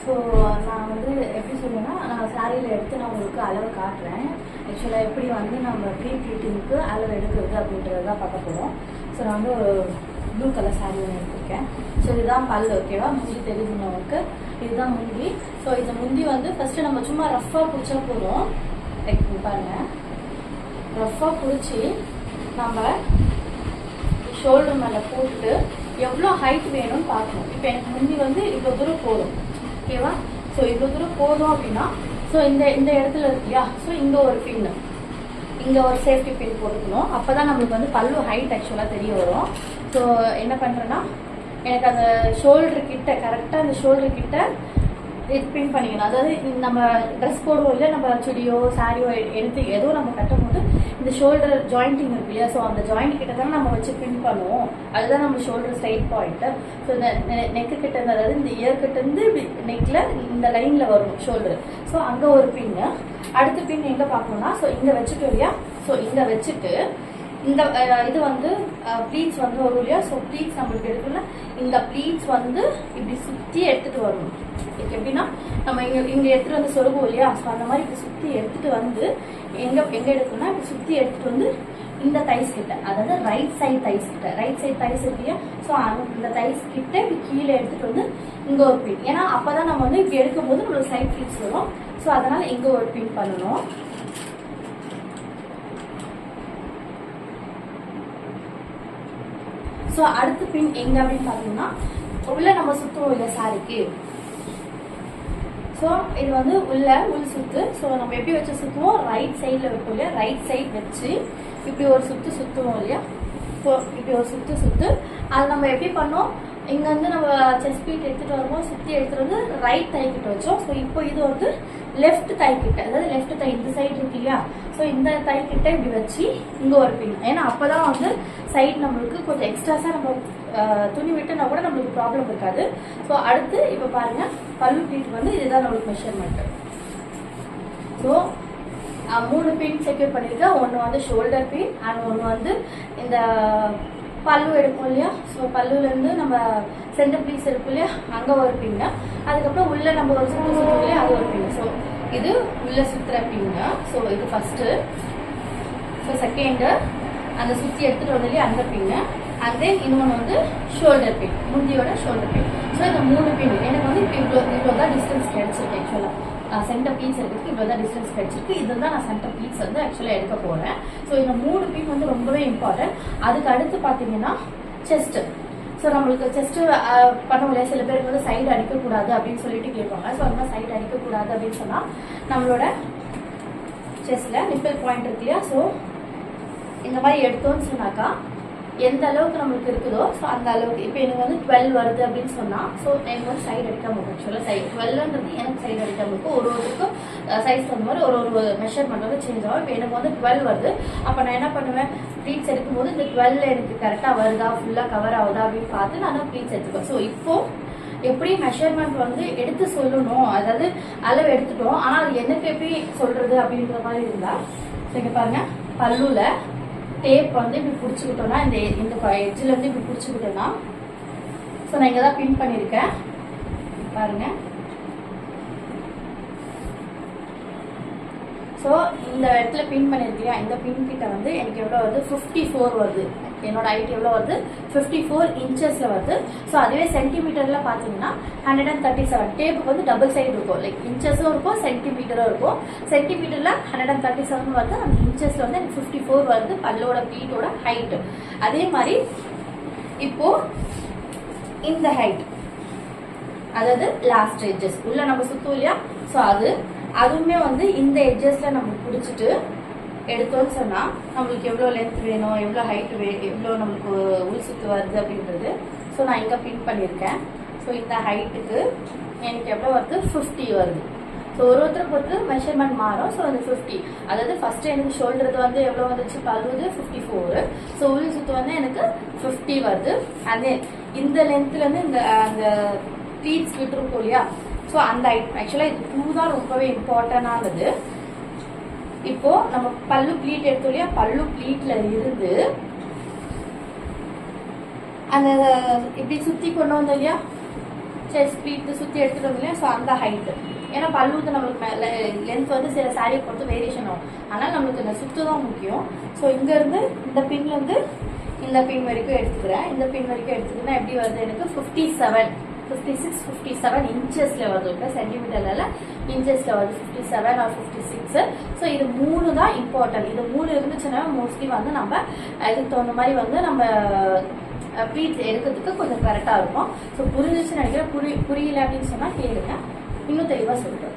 So நான் வந்து எப்படி சொல்லுவேன்னா, நான் சாரியில் எடுத்து நான் உங்களுக்கு அளவு காட்டுறேன். ஆக்சுவலாக எப்படி வந்து நம்ம ப்ரீ ப்ளீட்டிங்க்கு அளவு எடுக்கிறது அப்படின்றது தான் பார்க்க போகிறோம். ஸோ நான் வந்து ஒரு ப்ளூ கலர் சாரி ஒன்று எடுத்திருக்கேன். ஸோ இதுதான் பல், ஓகேவா? முந்தி தெரியுது நமக்கு, இதுதான் முந்தி. ஸோ இந்த முந்தி வந்து ஃபஸ்ட்டு நம்ம சும்மா ரஃப்பாக பிடிச்சா போதும். லைக் பாருங்கள், ரஃப்பாக பிடிச்சி நம்ம ஷோல்டர் மேலே போட்டு எவ்வளோ ஹைட் வேணும்னு பார்க்கணும். இப்போ எனக்கு முந்தி வந்து இவ்வளோ தூரம் போதும், ஓகேவா? ஸோ இவ்வளோ தூரம் போதும் அப்படின்னா, ஸோ இந்த இடத்துல இருக்கு இல்லையா, ஸோ இங்கே ஒரு பின்னு, இங்கே ஒரு சேஃப்டி பின் போட்டுக்கணும். அப்போ தான் நம்மளுக்கு வந்து பல்லு ஹைட் ஆக்சுவலாக தெரிய வரும். ஸோ என்ன பண்ணுறேன்னா, எனக்கு அந்த ஷோல்டர் கிட்ட கரெக்டாக அந்த ஷோல்டர் கிட்ட இது பின் பண்ணிக்கணும். அதாவது நம்ம ட்ரெஸ் போடுவோம் இல்லை, நம்ம சுடியோ சாரியோ எடுத்து ஏதோ நம்ம கட்டும் போது இந்த ஷோல்டர் ஜாயிண்டிங் இருக்கு இல்லையா, ஸோ அந்த ஜாயிண்ட் கிட்ட தான் நம்ம வச்சு பின் பண்ணுவோம். அதுதான் நம்ம ஷோல்டர் ஸ்ட்ரைட் பாயிண்ட்டு. ஸோ இந்த நெக்கு கிட்ட இருந்து, அதாவது இந்த இயர் கிட்ட இருந்து நெக்கில் இந்த லைனில் வரும் ஷோல்டர். ஸோ அங்கே ஒரு பின்னு. அடுத்த பின் எங்கே பார்க்கணும்னா, ஸோ இங்கே வச்சுட்டு இல்லையா, ஸோ இங்கே வச்சுட்டு இந்த இது வந்து ப்ளீட்ஸ் வந்து வரும் இல்லையா, ஸோ ப்ளீட்ஸ் நம்மளுக்கு எடுக்கணும்னா இந்த ப்ளீட்ஸ் வந்து இப்படி சுற்றி எடுத்துகிட்டு வரணும். எப்படின்னா, நம்ம இங்கே எடுத்துகிட்டு வந்து சொருகுவோம் இல்லையா, ஸோ அந்த மாதிரி இப்படி சுற்றி எடுத்துகிட்டு வந்து எங்கே எடுக்கணும்னா இப்படி சுற்றி எடுத்துகிட்டு வந்து இந்த தைஸ் கிட்ட, அதாவது ரைட் சைட் தைஸ் கிட்ட, ரைட் சைட் தைஸ் இருக்கு இல்லையா, ஸோ இந்த தைஸ் கிட்ட இப்படி கீழே எடுத்துகிட்டு வந்து இங்கே ஒரு பின். ஏன்னா அப்போ தான் நம்ம வந்து இப்படி எடுக்கும் போது நம்மளுக்கு சைட் ப்ளீட்ஸ் வரும். ஸோ அதனால் இங்கே ஒரு பின் பண்ணணும். ஸோ அடுத்த பின் எங்க அப்படின்னு பார்த்தீங்கன்னா, உள்ள நம்ம சுற்றுவோம் இல்லை சாரிக்கு. ஸோ இது வந்து உள் சுத்து. ஸோ நம்ம எப்படி வச்சு சுற்றுவோம், ரைட் சைடில் வைப்போம் இல்லையா, ரைட் சைட் வச்சு இப்படி ஒரு சுற்றுவோம் இல்லையா. ஸோ இப்படி ஒரு சுற்று அது நம்ம எப்படி பண்ணோம், இங்கே வந்து நம்ம செஸ்ட் பீட் எடுத்துகிட்டு வருவோம், சுற்றி எடுத்துகிட்டு வந்து ரைட் தை கிட்ட வச்சோம். ஸோ இப்போ இது வந்து லெஃப்ட் தை கிட்ட, அதாவது லெஃப்ட் தை இந்த சைடு இருக்கு இல்லையா, ஸோ இந்த தை கிட்ட இப்படி வச்சு இங்கே ஒரு பின். ஏன்னா அப்போ தான் வந்து சைடு நம்மளுக்கு கொஞ்சம் எக்ஸ்ட்ராஸாக நம்ம துணி விட்டுனா கூட நம்மளுக்கு ப்ராப்ளம் இருக்காது. ஸோ அடுத்து இப்போ பாருங்க, பல்லு ப்ளீட் வந்து இதுதான் நம்மளுக்கு மெஷர்மெண்ட்டு. ஸோ 3 பின் செக்யூர் பண்ணியிருக்கேன். ஒன்று வந்து ஷோல்டர் பின் அண்ட் ஒன்று வந்து இந்த பல்லு எடுப்போம் இல்லையா, ஸோ பல்லுலேருந்து நம்ம சென்டர் பீஸ் இருக்கும் இல்லையா, அங்கே ஒரு பின்னு. அதுக்கப்புறம் உள்ளே நம்ம ஒரு சுற்றுவோம் இல்லையா, அது ஒரு பின்னு. ஸோ இது உள்ளே சுற்றுற பின்னு. ஸோ இது ஃபஸ்ட்டு. ஸோ செகண்டு அந்த சுற்றி எடுத்துகிட்டு வந்து இல்லையா அந்த பின்னு. அண்ட் தென் இன்னொன்று வந்து ஷோல்டர் பின், முந்தியோட ஷோல்டர் பின். ஸோ இந்த 3 பின் எனக்கு வந்து இப்போ இவ்வளோ தான் டிஸ்டன்ஸ் கிடைச்சிருக்கு. ஆக்சுவலாக சென்டர் பீஸ் எடுக்கிறதுக்கு இவ்வளோ தான் டிஸ்டன்ஸ் கிடைச்சிருக்கு. இதுதான் நான் சென்டர் பீஸ் வந்து ஆக்சுவலாக எடுக்க போகிறேன். ஸோ இந்த 3 பின் வந்து ரொம்பவே இம்பார்ட்டன்ட். அதுக்கு அடுத்து பார்த்தீங்கன்னா செஸ்ட்டு. ஸோ நம்மளுக்கு செஸ்ட்டு பண்ண முடியாது, சில பேருக்கு வந்து சைடு அடிக்கக்கூடாது அப்படின்னு சொல்லிட்டு கேட்பாங்க. ஸோ அந்த மாதிரி சைடு அடிக்கக்கூடாது அப்படின்னு சொன்னால் நம்மளோட செஸ்ட்டில் நிப்பிள் பாயிண்ட் இருக்கு இல்லையா, ஸோ இந்த மாதிரி எடுத்தோன்னு சொன்னாக்கா எந்த அளவுக்கு நம்மளுக்கு இருக்குதோ ஸோ அந்த அளவுக்கு. இப்போ எனக்கு வந்து 12 வருது அப்படின்னு சொன்னால், ஸோ எனக்கு வந்து சைடு அடிக்காமல் இருக்கும். ஆக்சுவலாக சைடு 12ன்றது எனக்கு சைடு அடிக்காமல் இருக்கும். ஒருவருக்கும் சைஸ் தகுந்த மாதிரி ஒரு மெஷர்மெண்ட் வந்து சேஞ்ச் ஆகும். இப்போ எனக்கு வந்து 12 வருது, அப்போ நான் என்ன பண்ணுவேன், ப்ளீட்ஸ் எடுக்கும்போது இந்த 12 எனக்கு கரெக்டாக வருதா, ஃபுல்லாக கவர் ஆகுதா அப்படின்னு பார்த்து நான் ப்ளீட்ஸ் எடுத்துக்குவேன். ஸோ இப்போது எப்படி மெஷர்மெண்ட் வந்து எடுத்து சொல்லணும், அதாவது அளவு எடுத்துட்டோம், ஆனால் அது எனக்கு எப்படி சொல்கிறது அப்படின்ற மாதிரி இருந்தால், இங்கே பாருங்கள், பல்லுல டேப் வந்து இப்படி பிடிச்சிக்கிட்டோம்னா, இந்த எட்ஜில் இருந்து இப்படி பிடிச்சிக்கிட்டோம்னா, ஸோ நான் இங்கே தான் பின் பண்ணியிருக்கேன் பாருங்க. ஸோ இந்த இடத்துல பின் பண்ணியிருக்கியா, இந்த பின் கிட்ட வந்து எனக்கு எவ்வளோ வருது, 54 வருது. என்னோட ஹைட் எவ்வளோ வருது, 54 இன்ச்சஸில் வருது. ஸோ அதுவே சென்டிமீட்டரில் பார்த்தீங்கன்னா 137. டேப்புக்கு வந்து டபுள் சைடு இருக்கும், லைக் இன்ச்சஸும் இருக்கும் சென்டிமீட்டரும் இருக்கும். சென்டிமீட்டரில் 137 வருது, அந்த இன்ச்சஸில் வந்து எனக்கு 54 வருது பல்லோட ப்ளீட்டோட ஹைட்டு. அதே மாதிரி இப்போ இந்த ஹைட், அதாவது லாஸ்ட் எட்ஜஸ் உள்ள நம்ம சுற்றும் இல்லையா, ஸோ அதுவுமே வந்து இந்த எட்ஜஸில் நம்ம பிடிச்சிட்டு எடுத்தோன்னு சொன்னால் நம்மளுக்கு எவ்வளோ லென்த் வேணும், எவ்வளோ ஹைட் எவ்வளோ நம்மளுக்கு உள் சுற்று வருது அப்படின்றது. ஸோ நான் இங்கே பின் பண்ணியிருக்கேன். ஸோ இந்த ஹைட்டுக்கு எனக்கு எவ்வளோ வருது, 50 வருது. ஸோ ஒருத்தருக்கு பொறுத்து மெஷர்மெண்ட் மாறும். ஸோ அந்த 50, அதாவது ஃபஸ்ட்டு எனக்கு ஷோல்டருக்கு வந்து எவ்வளோ வந்துச்சு, பல்லுது 54. ஸோ உள் சுற்று வந்து எனக்கு 50 வருது. அதே இந்த லென்த்லேருந்து அந்த ப்ளீட்ஸ் விட்டுருக்கோம் இல்லையா, ஸோ அந்த ஹைட். ஆக்சுவலாக இது 2 தான் ரொம்பவே இம்பார்ட்டண்டானது. இப்போ நம்ம பல்லு ப்ளீட் எடுத்தோம் இல்லையா, பல்லு ப்ளீட்ல இருந்து அந்த இப்படி சுற்றி கொண்டு வந்தோம் இல்லையா, செஸ்ட் பீட்டு சுற்றி எடுத்துகிட்டு வந்து இல்லையா, ஸோ அந்த ஹைட்டு. ஏன்னா பல்லுக்கு நம்மளுக்கு லென்த் வந்து சில சாரியை பொறுத்து வேரியேஷன் ஆகும். ஆனால் நம்மளுக்கு இந்த சுற்று தான் முக்கியம். ஸோ இங்கேருந்து இந்த பின்லேருந்து இந்த பின் வரைக்கும் எடுத்துக்கிறேன். இந்த பின் வரைக்கும் எடுத்துக்கிட்டா எப்படி வருது எனக்கு 56-57 இன்ச்சஸில் வருது. இப்போ சென்டிமீட்டரில் இன்ச்சஸில் வருது 57 or 56. ஸோ இது 3 தான் இம்பார்ட்டன்ட். இது 3 இருந்துச்சுன்னா மோஸ்ட்லி வந்து நம்ம இதுக்கு தகுந்த மாதிரி வந்து நம்ம ப்ளீட்ஸ் எடுக்கிறதுக்கு கொஞ்சம் கரெக்டாக இருக்கும். ஸோ புரிஞ்சிச்சுன்னு நினைக்கிறேன். புரியல அப்படின்னு சொன்னால் கேளுங்க, இன்னும் தெளிவாக சொல்கிறேன்.